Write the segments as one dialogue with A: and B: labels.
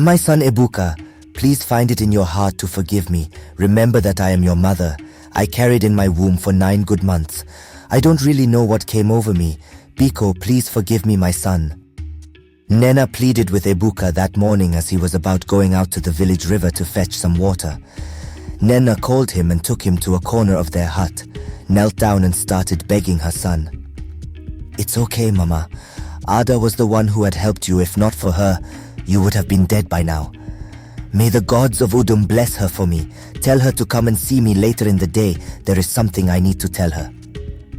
A: My son Ebuka, please find it in your heart to forgive me. Remember that I am your mother. I carried in my womb for 9 good months. I don't really know what came over me. Biko, please forgive me, my son. Nena pleaded with Ebuka that morning as he was about going out to the village river to fetch some water. Nena called him and took him to a corner of their hut, knelt down and started begging her son. It's okay, Mama. Ada was the one who had helped you. If not for her, you would have been dead by now. May the gods of Udum bless her for me. Tell her to come and see me later in the day. There is something I need to tell her.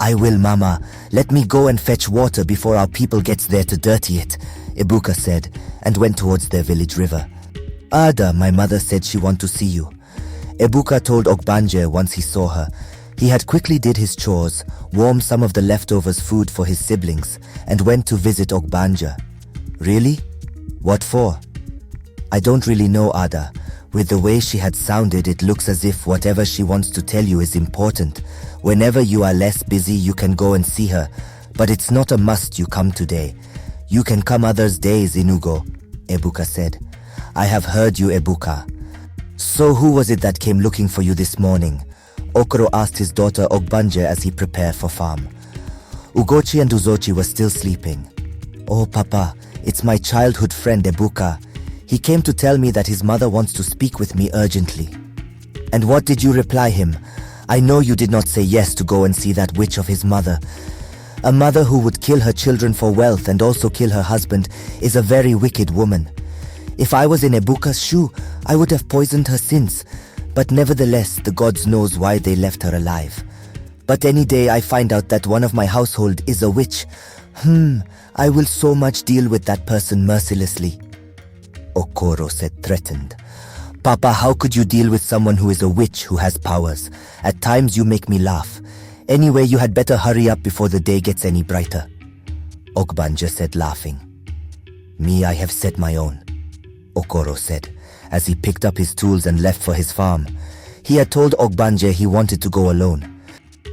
A: I will, Mama. Let me go and fetch water before our people gets there to dirty it, Ebuka said, and went towards their village river. Ada, my mother said she want to see you. Ebuka told Ogbanje once he saw her. He had quickly did his chores, warmed some of the leftovers food for his siblings, and went to visit Ogbanje. Really? What for? I don't really know, Ada. With the way she had sounded, it looks as if whatever she wants to tell you is important. Whenever you are less busy, you can go and see her. But it's not a must you come today. You can come others days, Inugo, Ebuka said. I have heard you, Ebuka. So who was it that came looking for you this morning? Okoro asked his daughter Ogbanje as he prepared for farm. Ugochi and Uzochi were still sleeping. Oh, Papa, it's my childhood friend Ebuka. He came to tell me that his mother wants to speak with me urgently. And what did you reply him? I know you did not say yes to go and see that witch of his mother. A mother who would kill her children for wealth and also kill her husband is a very wicked woman. If I was in Ebuka's shoe, I would have poisoned her since. But nevertheless, the gods knows why they left her alive. But any day I find out that one of my household is a witch, I will so much deal with that person mercilessly. Okoro said, threatened. Papa, how could you deal with someone who is a witch who has powers? At times you make me laugh. Anyway, you had better hurry up before the day gets any brighter. Ogbanje said, laughing. Me, I have said my own, Okoro said, as he picked up his tools and left for his farm. He had told Ogbanje he wanted to go alone.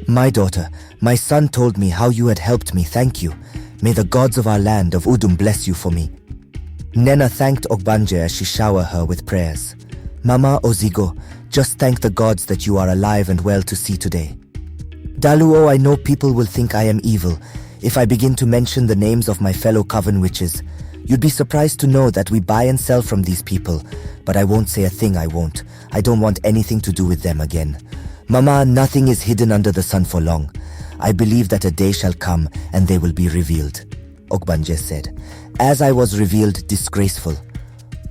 A: My daughter, my son told me how you had helped me. Thank you. May the gods of our land of Udum bless you for me. Nena thanked Ogbanje as she showered her with prayers. Mama Ozigo, just thank the gods that you are alive and well to see today. Daluo, I know people will think I am evil if I begin to mention the names of my fellow coven witches. You'd be surprised to know that we buy and sell from these people, but I won't say a thing. I won't. I don't want anything to do with them again. Mama, nothing is hidden under the sun for long. I believe that a day shall come and they will be revealed, Ogbanje said. As I was revealed, disgraceful.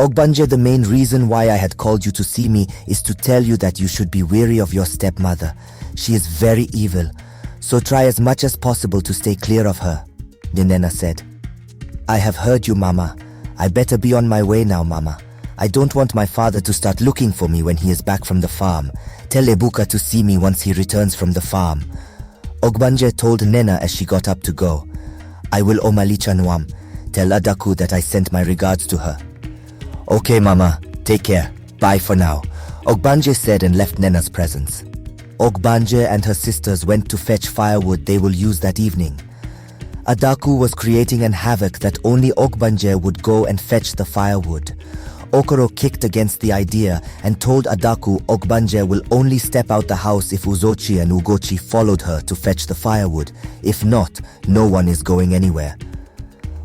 A: Ogbanje, the main reason why I had called you to see me is to tell you that you should be wary of your stepmother. She is very evil, so try as much as possible to stay clear of her, Nena said. I have heard you, Mama. I better be on my way now, Mama. I don't want my father to start looking for me when he is back from the farm. Tell Ebuka to see me once he returns from the farm. Ogbanje told Nena as she got up to go. I will Omalicha Nwam. Tell Adaku that I sent my regards to her. Okay, Mama. Take care. Bye for now, Ogbanje said and left Nena's presence. O.G.B.A.N.J.E and her sisters went to fetch firewood they will use that evening. Adaku was creating an havoc that only Ogbanje would go and fetch the firewood. Okoro kicked against the idea and told Adaku Ogbanje will only step out the house if Uzochi and Ugochi followed her to fetch the firewood. If not, no one is going anywhere.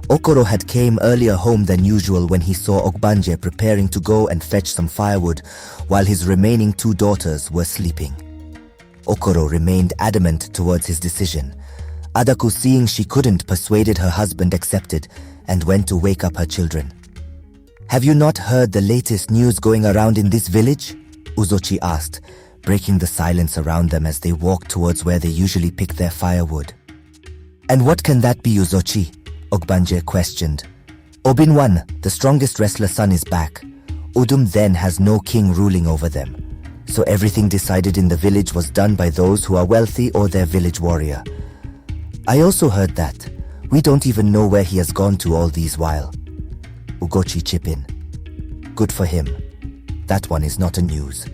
A: Okoro had came earlier home than usual when he saw Ogbanje preparing to go and fetch some firewood while his remaining 2 daughters were sleeping. Okoro remained adamant towards his decision. Adaku, seeing she couldn't, persuaded her husband accepted and went to wake up her children. Have you not heard the latest news going around in this village? Uzochi asked, breaking the silence around them as they walked towards where they usually pick their firewood. And what can that be, Uzochi? Ogbanje questioned. O.G.B.A.N.J.E, the strongest wrestler son, is back. Udum then has no king ruling over them. So everything decided in the village was done by those who are wealthy or their village warrior. I also heard that. We don't even know where he has gone to all these while. Ugochi chip in. Good for him. That one is not a news.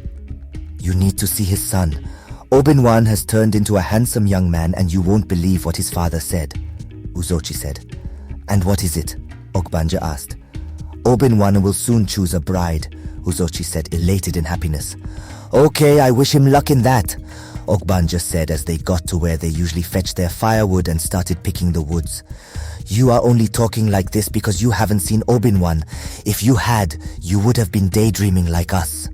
A: You need to see his son. O.G.B.A.N.J.E has turned into a handsome young man and you won't believe what his father said, Uzochi said. And what is it? Ogbanje asked. O.G.B.A.N.J.E will soon choose a bride, Uzochi said, elated in happiness. Okay, I wish him luck in that, Ogbanje said as they got to where they usually fetch their firewood and started picking the woods. You are only talking like this because you haven't seen O.G.B.A.N.J.E. If you had, you would have been daydreaming like us,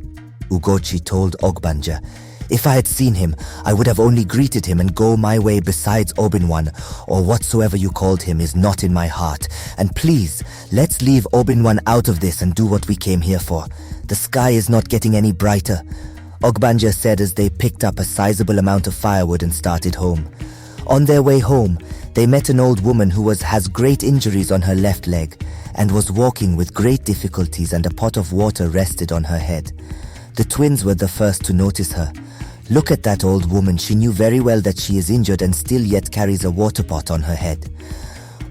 A: Ugochi told Ogbanje. If I had seen him, I would have only greeted him and go my way. Besides, O.G.B.A.N.J.E, or whatsoever you called him, is not in my heart. And please, let's leave O.G.B.A.N.J.E out of this and do what we came here for. The sky is not getting any brighter, Ogbanje said as they picked up a sizable amount of firewood and started home. On their way home, they met an old woman who has great injuries on her left leg and was walking with great difficulties, and a pot of water rested on her head. The twins were the first to notice her. Look at that old woman. She knew very well that she is injured and still yet carries a water pot on her head.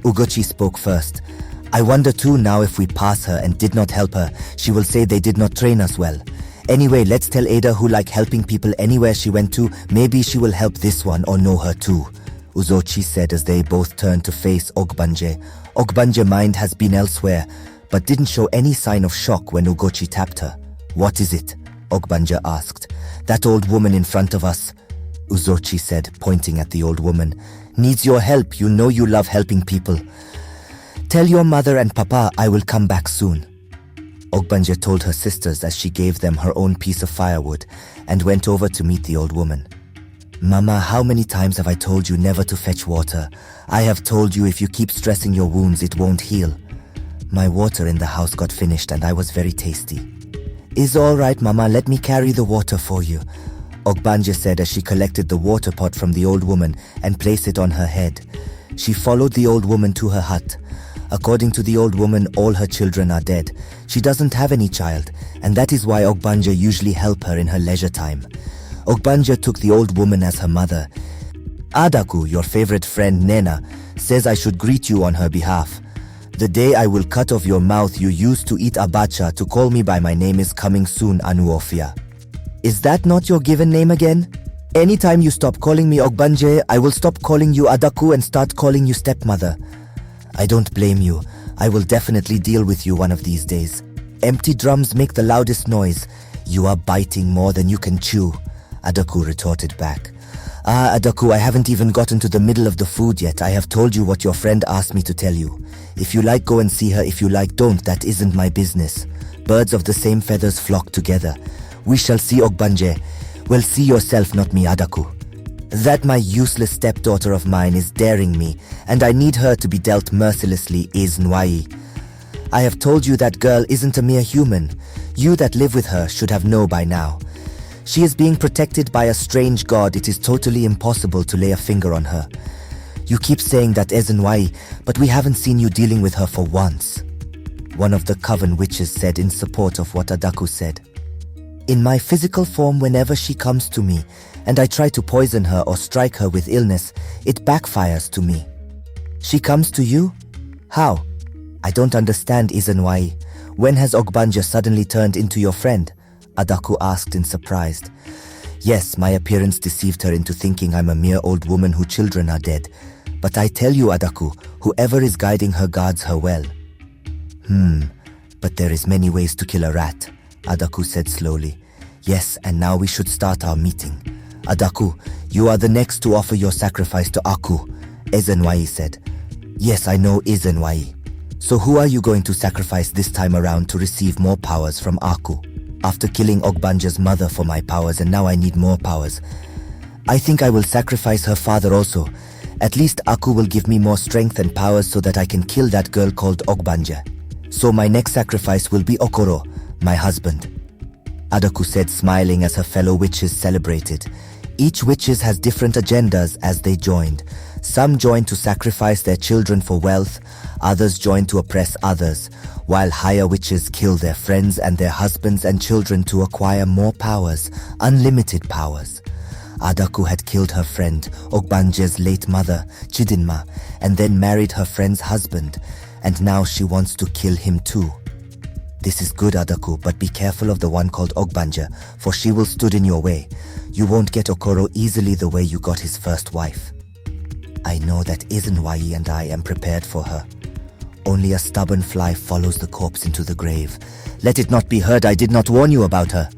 A: Ugochi spoke first. I wonder too now, if we pass her and did not help her, she will say they did not train us well. Anyway, let's tell Ada, who like helping people anywhere she went to. Maybe she will help this one or know her too, Uzochi said as they both turned to face Ogbanje. Ogbanje's mind has been elsewhere, but didn't show any sign of shock when Ugochi tapped her. What is it? Ogbanje asked. That old woman in front of us, Uzochi said, pointing at the old woman. Needs your help. You know you love helping people. Tell your mother and papa I will come back soon, Ogbanje told her sisters as she gave them her own piece of firewood and went over to meet the old woman. Mama, how many times have I told you never to fetch water? I have told you if you keep stressing your wounds, it won't heal. My water in the house got finished and I was very tasty. Is all right, Mama, let me carry the water for you, Ogbanje said as she collected the water pot from the old woman and placed it on her head. She followed the old woman to her hut. According to the old woman, all her children are dead. She doesn't have any child, and that is why Ogbanje usually help her in her leisure time. Ogbanje took the old woman as her mother. Adaku, your favorite friend Nena, says I should greet you on her behalf. The day I will cut off your mouth you used to eat abacha to call me by my name is coming soon, Anuofia. Is that not your given name again? Anytime you stop calling me Ogbanje, I will stop calling you Adaku and start calling you stepmother. I don't blame you. I will definitely deal with you one of these days. Empty drums make the loudest noise. You are biting more than you can chew, Adaku retorted back. Adaku, I haven't even gotten to the middle of the food yet. I have told you what your friend asked me to tell you. If you like, go and see her. If you like, don't. That isn't my business. Birds of the same feathers flock together. We shall see, Ogbanje. Well, see yourself, not me, Adaku. That my useless stepdaughter of mine is daring me, and I need her to be dealt mercilessly, is Nwai. I have told you that girl isn't a mere human. You that live with her should have known by now. She is being protected by a strange god. It is totally impossible to lay a finger on her. You keep saying that Ezenwai, but we haven't seen you dealing with her for once, one of the coven witches said in support of what Adaku said. In my physical form, whenever she comes to me, and I try to poison her or strike her with illness, it backfires to me. She comes to you? How? I don't understand, Izenwai. When has Ogbanje suddenly turned into your friend? Adaku asked in surprise. Yes, my appearance deceived her into thinking I'm a mere old woman whose children are dead. But I tell you, Adaku, whoever is guiding her guards her well. But there is many ways to kill a rat, Adaku said slowly. Yes, and now we should start our meeting. Adaku, you are the next to offer your sacrifice to Aku, Ezenwai said. Yes, I know Ezenwai. So who are you going to sacrifice this time around to receive more powers from Aku? After killing Ogbanje's mother for my powers, and now I need more powers. I think I will sacrifice her father also. At least Aku will give me more strength and powers so that I can kill that girl called Ogbanje. So my next sacrifice will be Okoro, my husband, Adaku said, smiling as her fellow witches celebrated. Each witches has different agendas as they joined. Some joined to sacrifice their children for wealth, others joined to oppress others, while higher witches kill their friends and their husbands and children to acquire more powers, unlimited powers. Adaku had killed her friend, Ogbanje's late mother, Chidinma, and then married her friend's husband, and now she wants to kill him too. This is good, Adaku, but be careful of the one called Ogbanje, for she will stood in your way. You won't get Okoro easily the way you got his first wife. I know that Izenwai and I am prepared for her. Only a stubborn fly follows the corpse into the grave. Let it not be heard I did not warn you about her.